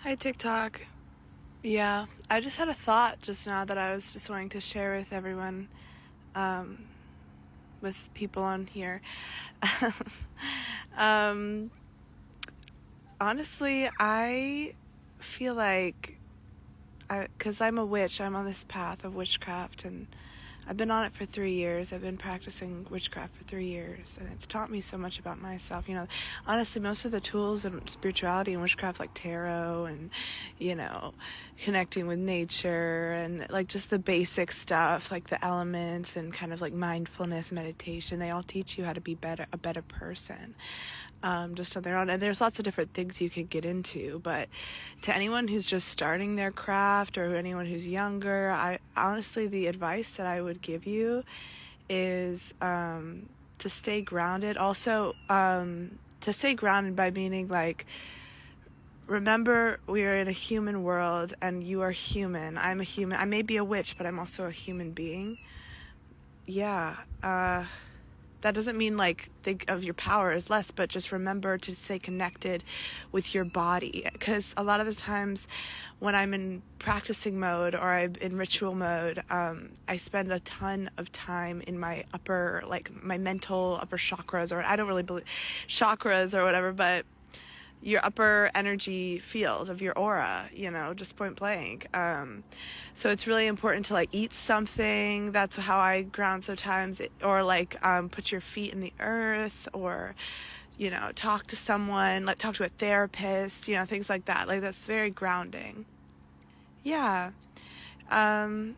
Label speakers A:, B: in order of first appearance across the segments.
A: Hi, TikTok. Yeah, I just had a thought just now that I was just wanting to share with everyone, um, with people on here. um, Honestly, I feel like, because I'm a witch, I'm on this path of witchcraft, and I've been on it for 3 years. I've been practicing witchcraft for 3 years, and it's taught me so much about myself. Honestly, most of the tools in spirituality and witchcraft, like tarot and, connecting with nature and like just the basic stuff, like the elements and kind of like mindfulness, meditation, they all teach you how to be a better person. Just on their own. And there's lots of different things you could get into, but to anyone who's just starting their craft or anyone who's younger, I honestly, the advice that I would give you is to stay grounded. Also, to stay grounded by meaning like, remember we are in a human world and you are human. I'm a human. I may be a witch, but I'm also a human being. Yeah. That doesn't mean like think of your power as less, but just remember to stay connected with your body. Because a lot of the times when I'm in practicing mode or I'm in ritual mode, I spend a ton of time in my my mental upper chakras, or I don't really believe chakras or whatever, but your upper energy field of your aura, just point blank. So it's really important to like eat something. That's how I ground sometimes, or like put your feet in the earth, or talk to someone, like talk to a therapist, things like that. Like that's very grounding. Yeah. Also,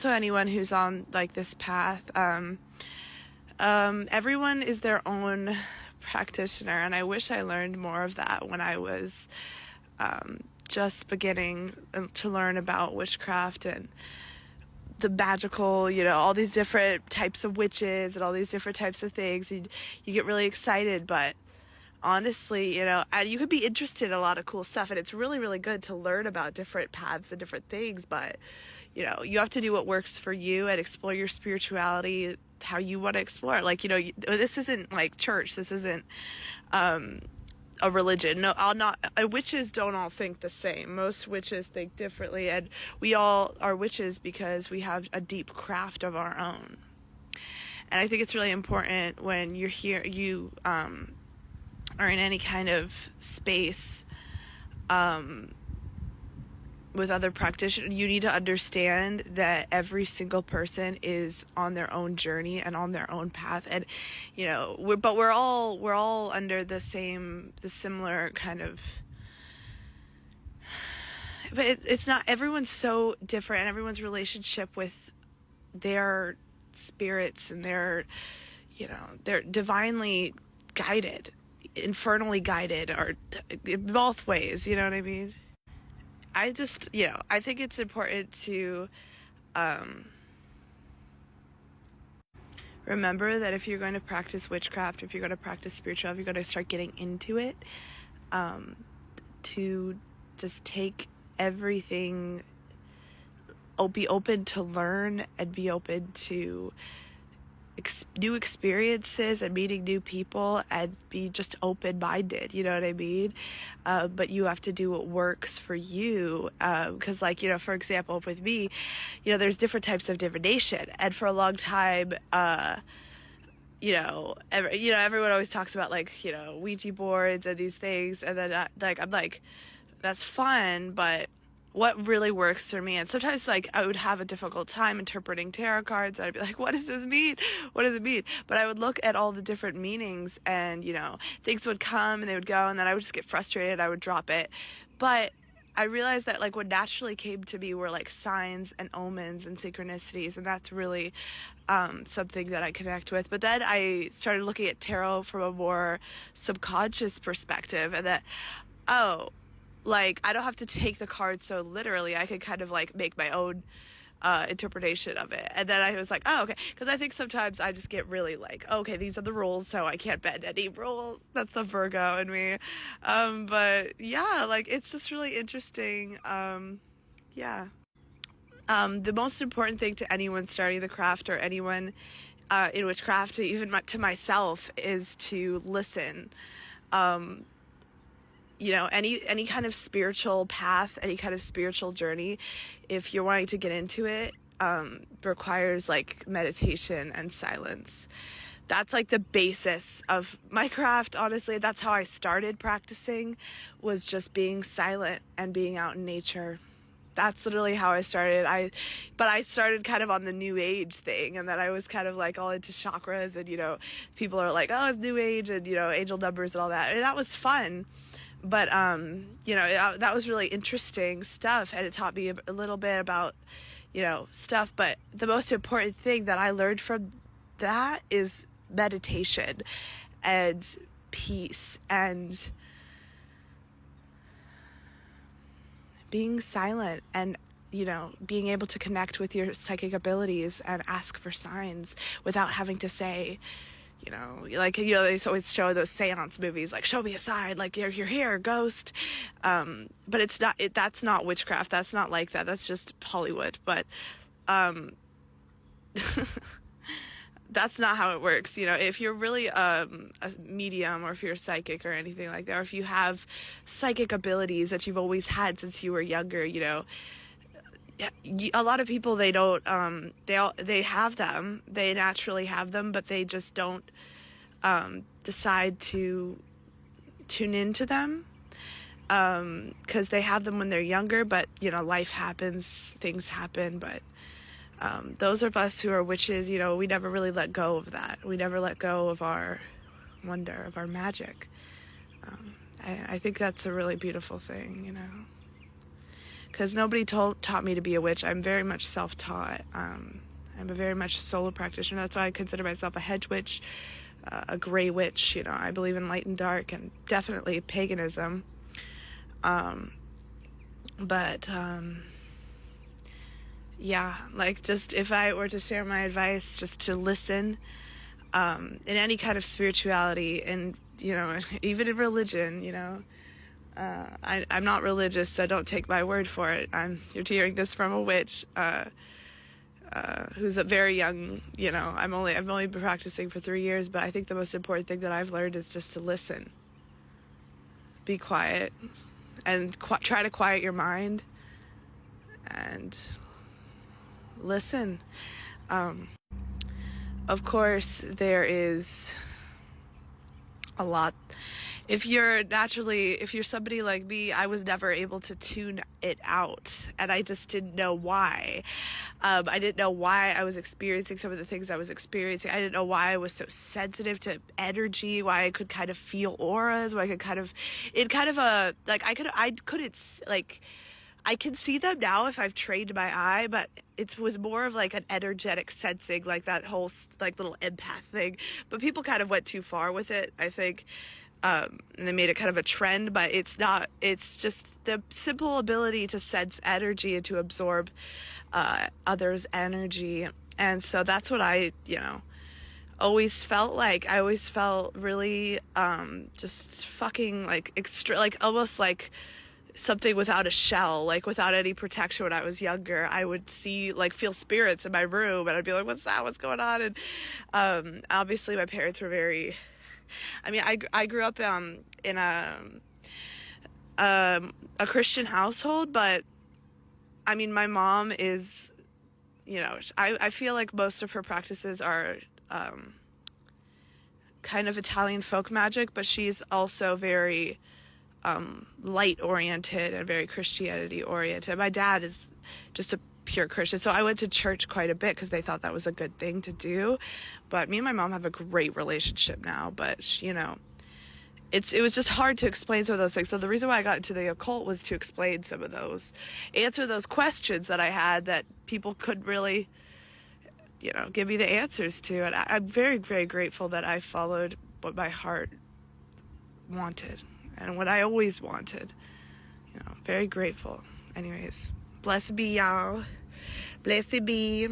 A: anyone who's on like this path, everyone is their own practitioner, and I wish I learned more of that when I was just beginning to learn about witchcraft and the magical, all these different types of witches and all these different types of things. You get really excited, but honestly, you could be interested in a lot of cool stuff, and it's really, really good to learn about different paths and different things, but you have to do what works for you and explore your spirituality how you want to explore it. Like, this isn't like church. This isn't a religion. No, witches don't all think the same. Most witches think differently, and we all are witches because we have a deep craft of our own. And I think it's really important when you're here, you are in any kind of space with other practitioners, you need to understand that every single person is on their own journey and on their own path, and we're all under the similar kind of, but it's not, everyone's so different, and everyone's relationship with their spirits and they're divinely guided, infernally guided, or both ways, you know what I mean? I just, I think it's important to remember that if you're going to practice witchcraft, if you're going to practice spirituality, if you're going to start getting into it, to just take everything, be open to learn and be open to new experiences and meeting new people, and be just open-minded, you know what I mean? But you have to do what works for you, because for example, with me, there's different types of divination, and for a long time, everyone always talks about Ouija boards and these things, and then I'm like, that's fun, but what really works for me? And sometimes I would have a difficult time interpreting tarot cards. I'd be like, what does this mean? What does it mean? But I would look at all the different meanings, and things would come and they would go, and then I would just get frustrated. I would drop it. But I realized that what naturally came to me were signs and omens and synchronicities, and that's really something that I connect with. But then I started looking at tarot from a more subconscious perspective, and that, I don't have to take the card so literally. I could kind of make my own interpretation of it. And then I was like, oh, okay. Because I think sometimes I just get really okay, these are the rules, so I can't bend any rules. That's the Virgo in me. But yeah, it's just really interesting. Yeah. The most important thing to anyone starting the craft, or anyone in witchcraft, even to myself, is to listen. any kind of spiritual path, any kind of spiritual journey, if you're wanting to get into it, requires like meditation and silence. That's like the basis of my craft. Honestly, that's how I started practicing, was just being silent and being out in nature. That's literally how I started. But I started kind of on the new age thing, and then I was kind of like all into chakras, and people are like, oh, it's new age, and angel numbers and all that. And that was fun. But that was really interesting stuff, and it taught me a little bit about stuff. But the most important thing that I learned from that is meditation and peace and being silent, and being able to connect with your psychic abilities and ask for signs without having to say, they always show those seance movies, like, show me a sign, like, you're here, ghost. But that's not witchcraft. That's not like that. That's just Hollywood. But that's not how it works. If you're really a medium, or if you're psychic or anything like that, or if you have psychic abilities that you've always had since you were younger, a lot of people, they don't, they have them, they naturally have them, but they just don't decide to tune into them, because they have them when they're younger, but life happens, things happen. But those of us who are witches, we never really let go of that. We never let go of our wonder, of our magic. I think that's a really beautiful thing, because nobody taught me to be a witch. I'm very much self-taught. I'm a very much solo practitioner. That's why I consider myself a hedge witch, a gray witch. I believe in light and dark, and definitely paganism. Yeah, like, just if I were to share my advice, just to listen, in any kind of spirituality, and even in religion. I'm not religious, so don't take my word for it. You're hearing this from a witch, who's a very young. I've only been practicing for 3 years, but I think the most important thing that I've learned is just to listen, be quiet, and try to quiet your mind and listen. Of course, there is a lot. If you're somebody like me, I was never able to tune it out, and I just didn't know why. I didn't know why I was experiencing some of the things I was experiencing. I didn't know why I was so sensitive to energy, why I could kind of feel auras, why I could I can see them now if I've trained my eye, but it was more of like an energetic sensing, like that whole like little empath thing. But people kind of went too far with it, I think. And they made it kind of a trend, but it's not. It's just the simple ability to sense energy and to absorb others' energy. And so that's what I, always felt like. I always felt really just fucking like extra, like almost like something without a shell, like without any protection. When I was younger, I would feel spirits in my room, and I'd be like, what's that? What's going on? And obviously my parents were very... I grew up in a Christian household, but my mom is, I feel like most of her practices are kind of Italian folk magic, but she's also very light oriented and very Christianity oriented. My dad is just a pure Christian, so I went to church quite a bit because they thought that was a good thing to do. But me and my mom have a great relationship now, but it was just hard to explain some of those things. So the reason why I got into the occult was to explain some of those, answer those questions that I had that people couldn't really give me the answers to. And I'm very, very grateful that I followed what my heart wanted and what I always wanted. Very grateful. Anyways, blessed be, y'all. Blessed be.